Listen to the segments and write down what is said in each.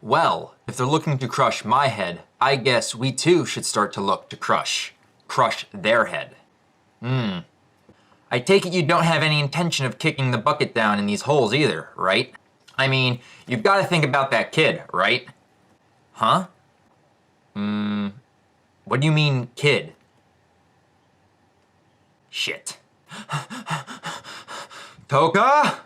Well, if they're looking to crush my head, I guess we too should start to look to crush their head. I take it you don't have any intention of kicking the bucket down in these holes either, right? I mean, you've got to think about that kid, right? Huh? What do you mean, kid? Shit. Toka?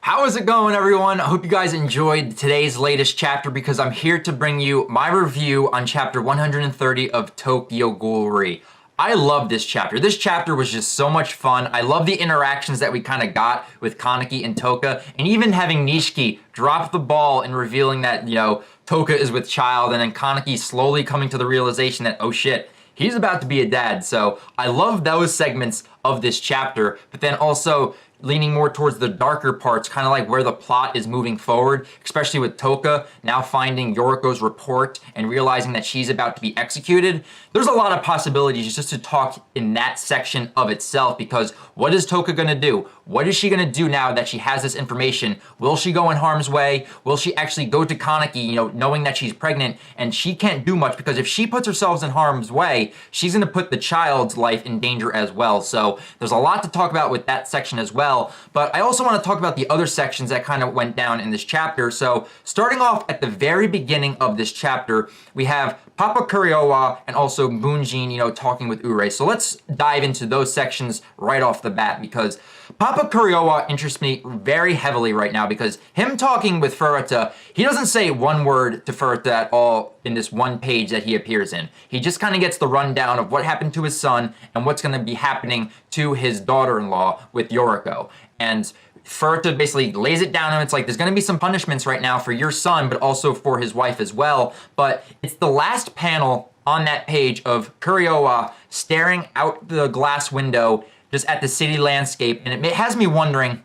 How is it going, everyone? I hope you guys enjoyed today's latest chapter because I'm here to bring you my review on chapter 130 of Tokyo Ghoul. I love this chapter. This chapter was just so much fun. I love the interactions that we kind of got with Kaneki and Touka, and even having Nishiki drop the ball and revealing that, Touka is with child, and then Kaneki slowly coming to the realization that, oh shit, he's about to be a dad. So I love those segments of this chapter, but then also leaning more towards the darker parts, kind of like where the plot is moving forward, especially with Touka now finding Yoriko's report and realizing that she's about to be executed. There's a lot of possibilities just to talk in that section of itself, because what is Touka gonna do? What is she gonna do now that she has this information? Will she go in harm's way? Will she actually go to Kaneki, knowing that she's pregnant and she can't do much, because if she puts herself in harm's way, she's gonna put the child's life in danger as well. So there's a lot to talk about with that section as well. But I also want to talk about the other sections that kind of went down in this chapter. So starting off at the very beginning of this chapter, we have Papa Kuriowa and also Bunjin, talking with Urie. So let's dive into those sections right off the bat, because Papa Kuriowa interests me very heavily right now, because him talking with Furuta, he doesn't say one word to Furuta at all in this one page that he appears in. He just kind of gets the rundown of what happened to his son and what's going to be happening to his daughter-in-law with Yoriko. And Furuta basically lays it down, and it's like, there's going to be some punishments right now for your son, but also for his wife as well. But it's the last panel on that page of Kuriowa staring out the glass window just at the city landscape, and it has me wondering,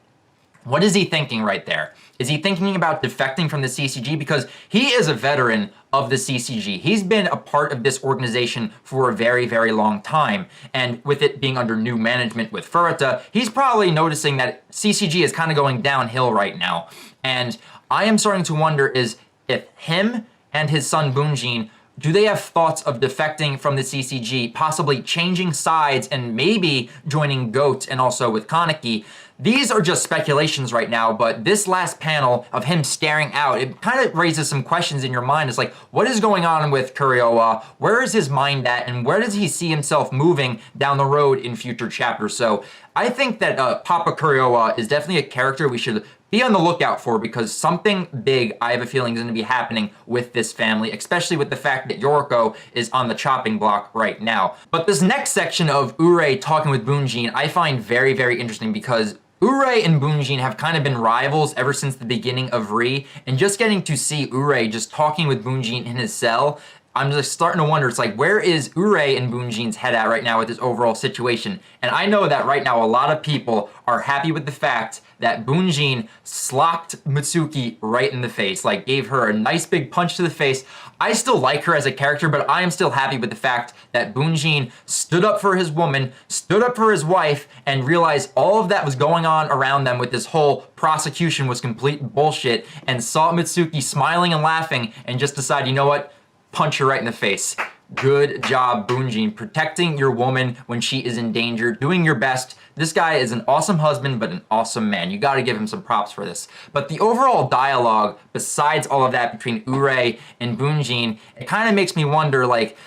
what is he thinking right there? Is he thinking about defecting from the CCG? Because he is a veteran of the CCG. He's been a part of this organization for a very, very long time. And with it being under new management with Furuta, he's probably noticing that CCG is kind of going downhill right now. And I am starting to wonder is if him and his son Bunjin, do they have thoughts of defecting from the CCG, possibly changing sides and maybe joining GOAT and also with Kaneki? These are just speculations right now, but this last panel of him staring out, it kind of raises some questions in your mind. It's like, what is going on with Kuriowa? Where is his mind at? And where does he see himself moving down the road in future chapters? So I think that Papa Kuriowa is definitely a character we should be on the lookout for, because something big, I have a feeling, is going to be happening with this family, especially with the fact that Yoriko is on the chopping block right now. But this next section of Urie talking with Bunjin, I find very, very interesting, because Urie and Bunjin have kind of been rivals ever since the beginning of Ri, and just getting to see Urie just talking with Bunjin in his cell, I'm just starting to wonder, it's like, where is Urie and Bunjin's head at right now with this overall situation? And I know that right now a lot of people are happy with the fact that Bunjin slocked Mutsuki right in the face, like gave her a nice big punch to the face. I still like her as a character, but I am still happy with the fact that Bunjin stood up for his woman, stood up for his wife, and realized all of that was going on around them with this whole prosecution was complete bullshit, and saw Mutsuki smiling and laughing and just decided, you know what? Punch her right in the face. Good job, Bunjin, protecting your woman when she is in danger, doing your best. This guy is an awesome husband, but an awesome man. You gotta give him some props for this. But the overall dialogue, besides all of that between Urie and Bunjin, it kind of makes me wonder, like,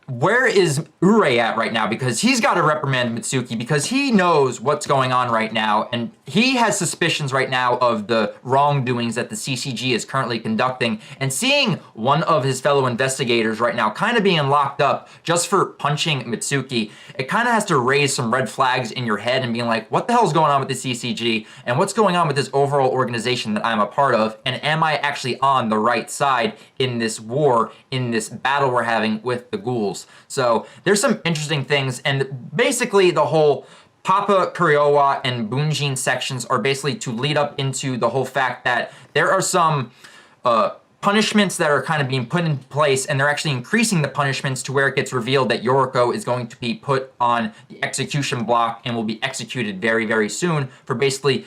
where is Urie at right now? Because he's got to reprimand Mutsuki, because he knows what's going on right now, and he has suspicions right now of the wrongdoings that the CCG is currently conducting, and seeing one of his fellow investigators right now kind of being locked up just for punching Mutsuki, it kind of has to raise some red flags in your head and being like, what the hell is going on with the CCG, and what's going on with this overall organization that I'm a part of, and am I actually on the right side in this war, in this battle we're having with the ghouls? So there's some interesting things, and basically the whole Papa Kuriowa and Bunjin sections are basically to lead up into the whole fact that there are some punishments that are kind of being put in place, and they're actually increasing the punishments to where it gets revealed that Yoriko is going to be put on the execution block and will be executed very, very soon for basically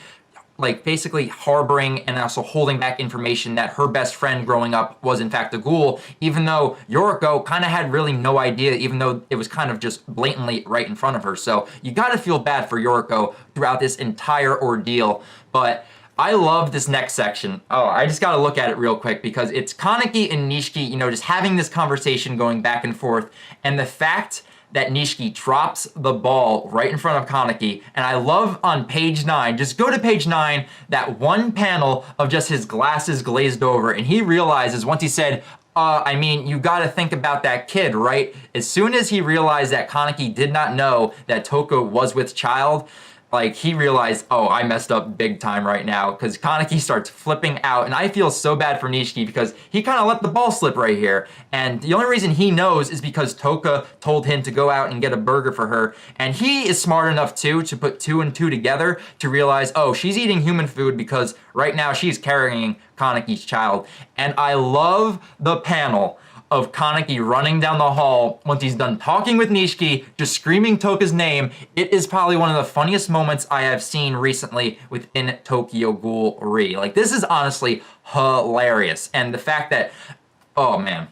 like basically harboring and also holding back information that her best friend growing up was in fact a ghoul, even though Yoriko kind of had really no idea, even though it was kind of just blatantly right in front of her. So you gotta feel bad for Yoriko throughout this entire ordeal. But I love this next section. Oh, I just gotta look at it real quick because it's Kaneki and Nishiki, you know, just having this conversation going back and forth, and the fact that Nishiki drops the ball right in front of Kaneki. And I love on page 9, just go to page 9, that one panel of just his glasses glazed over, and he realizes once he said, I mean, you gotta think about that kid, right? As soon as he realized that Kaneki did not know that Toka was with child, like he realized, oh, I messed up big time right now, because Kaneki starts flipping out, and I feel so bad for Nishiki because he kind of let the ball slip right here, and the only reason he knows is because Toka told him to go out and get a burger for her, and he is smart enough too to put 2 and 2 together to realize, oh, she's eating human food because right now she's carrying Kaneki's child. And I love the panel of Kaneki running down the hall once he's done talking with Nishiki, just screaming Toka's name. It is probably one of the funniest moments I have seen recently within Tokyo Ghoul Re. Like, this is honestly hilarious. And the fact that, oh man,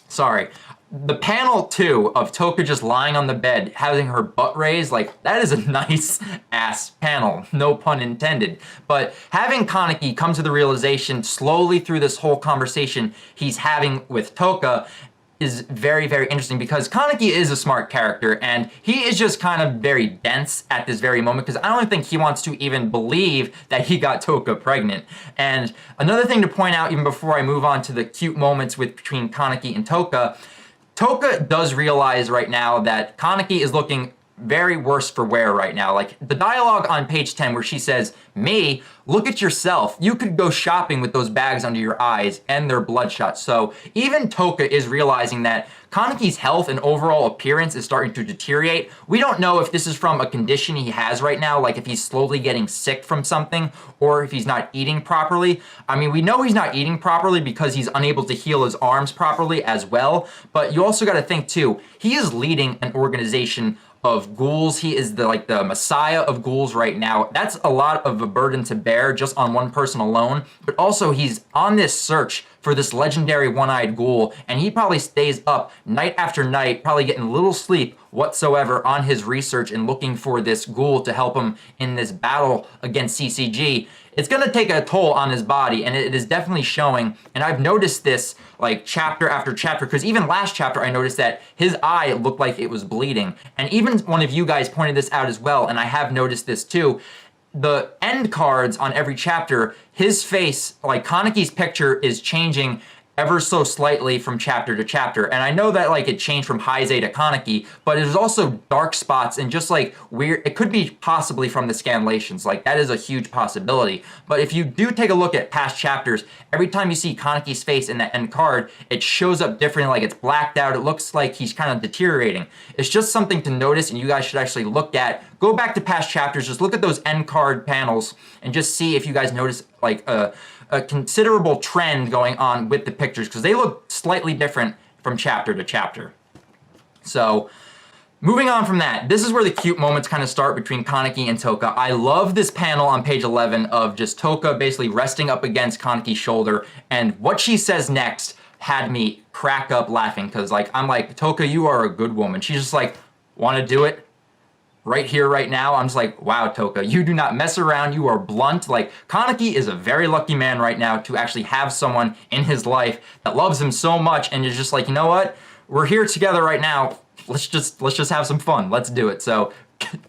sorry. The panel too of Toka just lying on the bed, having her butt raised, like that is a nice ass panel, no pun intended. But having Kaneki come to the realization slowly through this whole conversation he's having with Toka is very, very interesting because Kaneki is a smart character and he is just kind of very dense at this very moment because I don't think he wants to even believe that he got Toka pregnant. And another thing to point out even before I move on to the cute moments between Kaneki and Toka does realize right now that Kaneki is looking very worse for wear right now. Like the dialogue on page 10 where she says, "Me, look at yourself. You could go shopping with those bags under your eyes and they're bloodshot." So even Toka is realizing that Kaneki's health and overall appearance is starting to deteriorate. We don't know if this is from a condition he has right now, like if he's slowly getting sick from something or if he's not eating properly. I mean, we know he's not eating properly because he's unable to heal his arms properly as well. But you also got to think too, he is leading an organization of ghouls. He is the messiah of ghouls right now. That's a lot of a burden to bear just on one person alone. But also he's on this search for this legendary one-eyed ghoul, and he probably stays up night after night, probably getting little sleep whatsoever on his research and looking for this ghoul to help him in this battle against CCG. It's gonna take a toll on his body, and it is definitely showing. And I've noticed this like chapter after chapter, because even last chapter I noticed that his eye looked like it was bleeding. And even one of you guys pointed this out as well, and I have noticed this too. The end cards on every chapter, his face, like Kaneki's picture, is changing ever so slightly from chapter to chapter. And I know that like it changed from Heisei to Kaneki, but there's also dark spots and just like weird, it could be possibly from the scanlations, like that is a huge possibility. But if you do take a look at past chapters, every time you see Kaneki's face in that end card, it shows up differently, like it's blacked out, it looks like he's kind of deteriorating. It's just something to notice and you guys should actually look at. Go back to past chapters, just look at those end card panels and just see if you guys notice like a considerable trend going on with the pictures, because they look slightly different from chapter to chapter. So moving on from that, this is where the cute moments kind of start between Kaneki and Toka. I love this panel on page 11 of just Toka basically resting up against Kaneki's shoulder, and what she says next had me crack up laughing, because like I'm like, Toka, you are a good woman. She's just like, want to do it? Right here, right now. I'm just like, wow, Toka, you do not mess around. You are blunt. Like, Kaneki is a very lucky man right now to actually have someone in his life that loves him so much and is just like, you know what? We're here together right now. Let's just have some fun. Let's do it. So,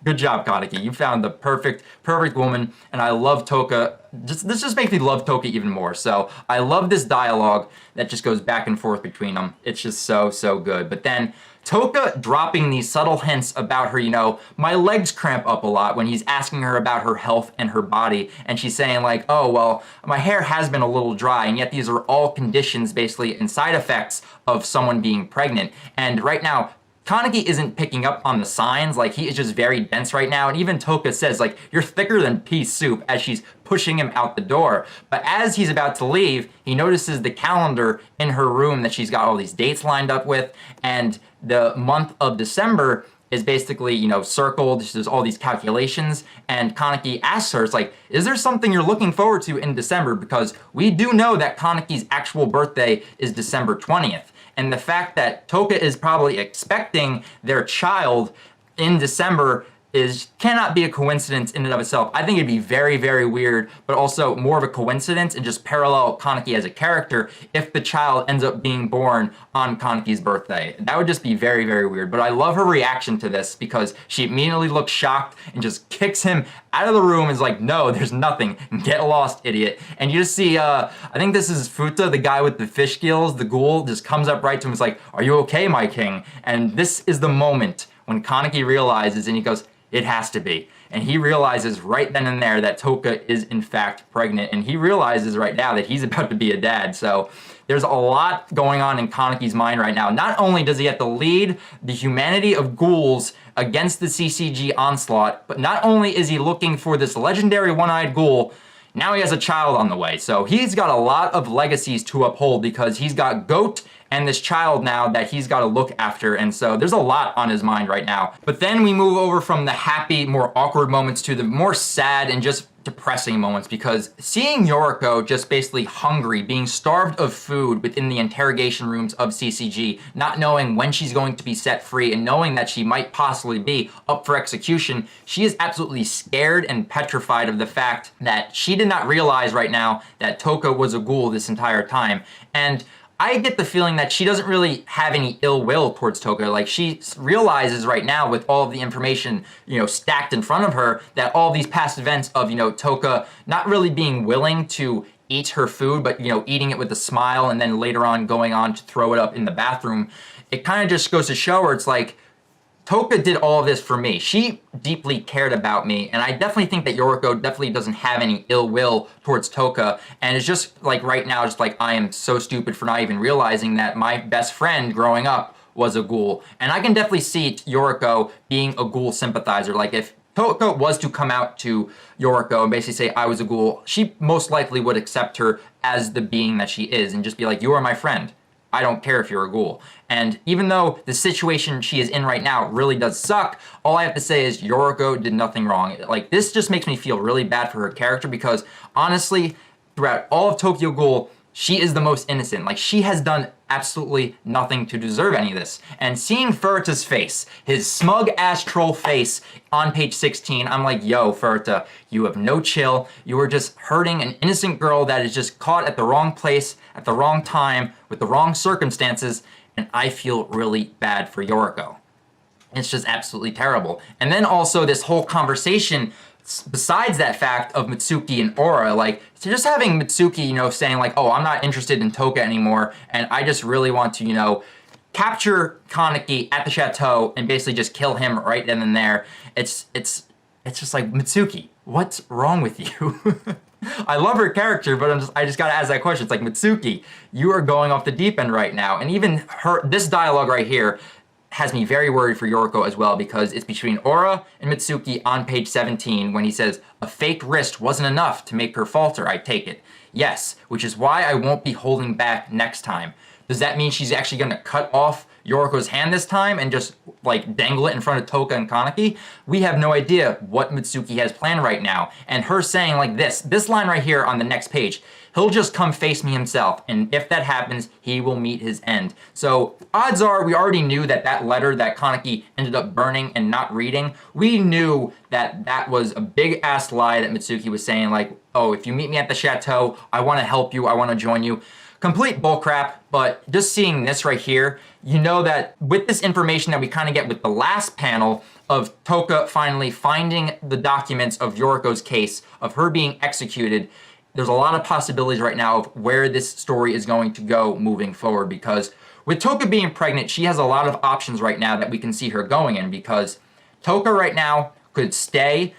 good job, Kaneki. You found the perfect woman, and I love Toka. This just makes me love Toka even more. So, I love this dialogue that just goes back and forth between them. It's just so good. But then Toka dropping these subtle hints about her, you know, my legs cramp up a lot when he's asking her about her health and her body. And she's saying like, oh, well, my hair has been a little dry. And yet these are all conditions basically and side effects of someone being pregnant. And right now, Kaneki isn't picking up on the signs, like he is just very dense right now, and even Toka says like, you're thicker than pea soup as she's pushing him out the door. But as he's about to leave, he notices the calendar in her room that she's got all these dates lined up with, and the month of December is basically, you know, circled. There's all these calculations, and Kaneki asks her, it's like, is there something you're looking forward to in December? Because we do know that Kaneki's actual birthday is December 20th. And the fact that Toka is probably expecting their child in December cannot be a coincidence in and of itself. I think it'd be very, very weird, but also more of a coincidence and just parallel Kaneki as a character if the child ends up being born on Kaneki's birthday. That would just be very, very weird. But I love her reaction to this because she immediately looks shocked and just kicks him out of the room and is like, no, there's nothing. Get lost, idiot. And you just see, I think this is Futa, the guy with the fish gills, the ghoul, just comes up right to him and is like, are you okay, my king? And this is the moment when Kaneki realizes, and he goes, it has to be. And he realizes right then and there that Toka is in fact pregnant. And he realizes right now that he's about to be a dad. So there's a lot going on in Kaneki's mind right now. Not only does he have to lead the humanity of ghouls against the CCG onslaught, but not only is he looking for this legendary one-eyed ghoul, now he has a child on the way. So he's got a lot of legacies to uphold because he's got Goat and this child now that he's got to look after. And so there's a lot on his mind right now. But then we move over from the happy, more awkward moments to the more sad and just depressing moments, because seeing Yoriko just basically hungry, being starved of food within the interrogation rooms of CCG, not knowing when she's going to be set free and knowing that she might possibly be up for execution, she is absolutely scared and petrified of the fact that she did not realize right now that Toka was a ghoul this entire time. And I get the feeling that she doesn't really have any ill will towards Toka. Like, she realizes right now with all of the information, you know, stacked in front of her, that all these past events of, you know, Toka not really being willing to eat her food, but, you know, eating it with a smile and then later on going on to throw it up in the bathroom, it kind of just goes to show her, it's like, Toka did all of this for me. She deeply cared about me, and I definitely think that Yoriko definitely doesn't have any ill will towards Toka, and it's just like right now, just like I am so stupid for not even realizing that my best friend growing up was a ghoul. And I can definitely see Yoriko being a ghoul sympathizer. Like, if Toka was to come out to Yoriko and basically say I was a ghoul, she most likely would accept her as the being that she is and just be like, you are my friend. I don't care if you're a ghoul. And even though the situation she is in right now really does suck, all I have to say is Yoriko did nothing wrong. Like, this just makes me feel really bad for her character because, honestly, throughout all of Tokyo Ghoul, she is the most innocent. Like, she has done absolutely nothing to deserve any of this. And seeing Furuta's face, his smug-ass troll face on page 16, I'm like, yo, Furuta, you have no chill. You are just hurting an innocent girl that is just caught at the wrong place, at the wrong time, with the wrong circumstances, and I feel really bad for Yoriko. It's just absolutely terrible. And then also this whole conversation, besides that fact of Mutsuki and Aura, like, so just having Mutsuki, you know, saying like, oh, I'm not interested in Toka anymore, and I just really want to, you know, capture Kaneki at the chateau and basically just kill him right then and there. It's just like, Mutsuki, what's wrong with you? I love her character, but I just gotta ask that question. It's like, Mutsuki, you are going off the deep end right now. And even this dialogue right here has me very worried for Yoriko as well, because it's between Aura and Mutsuki on page 17 when he says, a faked wrist wasn't enough to make her falter, I take it. Yes, which is why I won't be holding back next time. Does that mean she's actually gonna cut off Yoriko's hand this time and just like dangle it in front of Toka and Kaneki? We have no idea what Mutsuki has planned right now. And her saying like this line right here on the next page, he'll just come face me himself, and if that happens, he will meet his end. So odds are we already knew that that letter that Kaneki ended up burning and not reading, we knew that that was a big ass lie that Mutsuki was saying, like, oh, if you meet me at the chateau, I want to help you, I want to join you. Complete bullcrap, but just seeing this right here, you know that with this information that we kind of get with the last panel of Toka finally finding the documents of Yoriko's case, of her being executed, there's a lot of possibilities right now of where this story is going to go moving forward, because with Toka being pregnant, she has a lot of options right now that we can see her going in, because Toka right now could stay,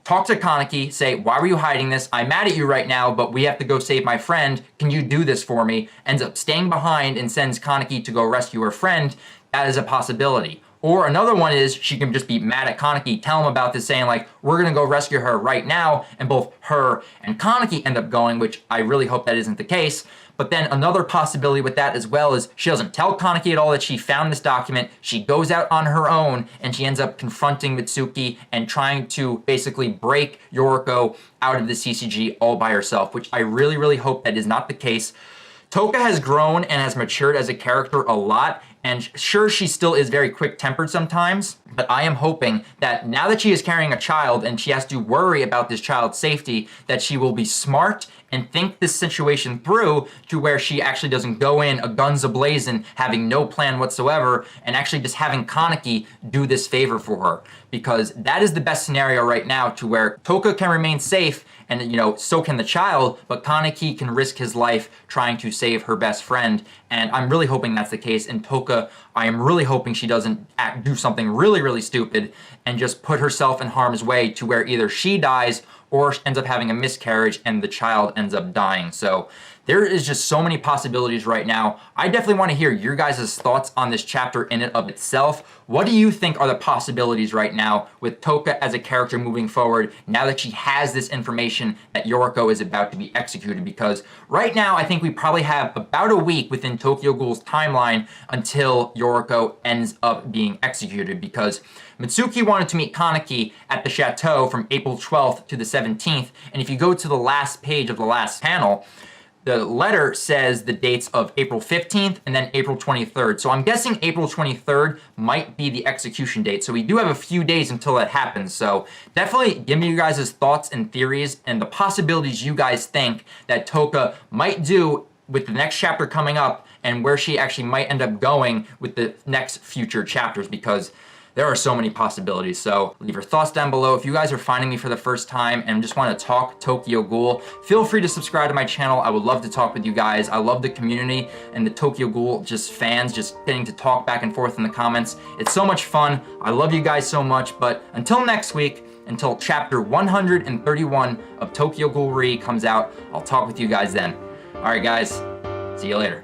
talk to Kaneki, say, why were you hiding this? I'm mad at you right now, but we have to go save my friend. Can you do this for me? Ends up staying behind and sends Kaneki to go rescue her friend. That is a possibility. Or another one is she can just be mad at Kaneki, tell him about this, saying like, we're gonna go rescue her right now, and both her and Kaneki end up going, which I really hope that isn't the case. But then another possibility with that as well is she doesn't tell Kaneki at all that she found this document. She goes out on her own and she ends up confronting Mutsuki and trying to basically break Yoriko out of the CCG all by herself, which I really, really hope that is not the case. Touka has grown and has matured as a character a lot, and sure, she still is very quick-tempered sometimes, but I am hoping that now that she is carrying a child and she has to worry about this child's safety, that she will be smart and think this situation through to where she actually doesn't go in a guns a-blazing, having no plan whatsoever, and actually just having Kaneki do this favor for her. Because that is the best scenario right now, to where Touka can remain safe and, you know, so can the child, but Kaneki can risk his life trying to save her best friend. And I'm really hoping that's the case. And Touka, I am really hoping she doesn't do something really, really stupid and just put herself in harm's way to where either she dies or ends up having a miscarriage and the child ends up dying. So there is just so many possibilities right now. I definitely want to hear your guys' thoughts on this chapter in and of itself. What do you think are the possibilities right now with Touka as a character moving forward now that she has this information that Yoriko is about to be executed? Because right now, I think we probably have about a week within Tokyo Ghoul's timeline until Yoriko ends up being executed, because Mutsuki wanted to meet Kaneki at the chateau from April 12th to the 17th, and if you go to the last page of the last panel, the letter says the dates of April 15th and then April 23rd. So I'm guessing April 23rd might be the execution date. So we do have a few days until that happens. So definitely give me you guys' thoughts and theories and the possibilities you guys think that Touka might do with the next chapter coming up, and where she actually might end up going with the next future chapters, because there are so many possibilities. So leave your thoughts down below. If you guys are finding me for the first time and just want to talk Tokyo Ghoul, feel free to subscribe to my channel. I would love to talk with you guys. I love the community and the Tokyo Ghoul just fans, just getting to talk back and forth in the comments. It's so much fun. I love you guys so much. But until next week, until chapter 131 of Tokyo Ghoul Re comes out, I'll talk with you guys then. All right, guys, see you later.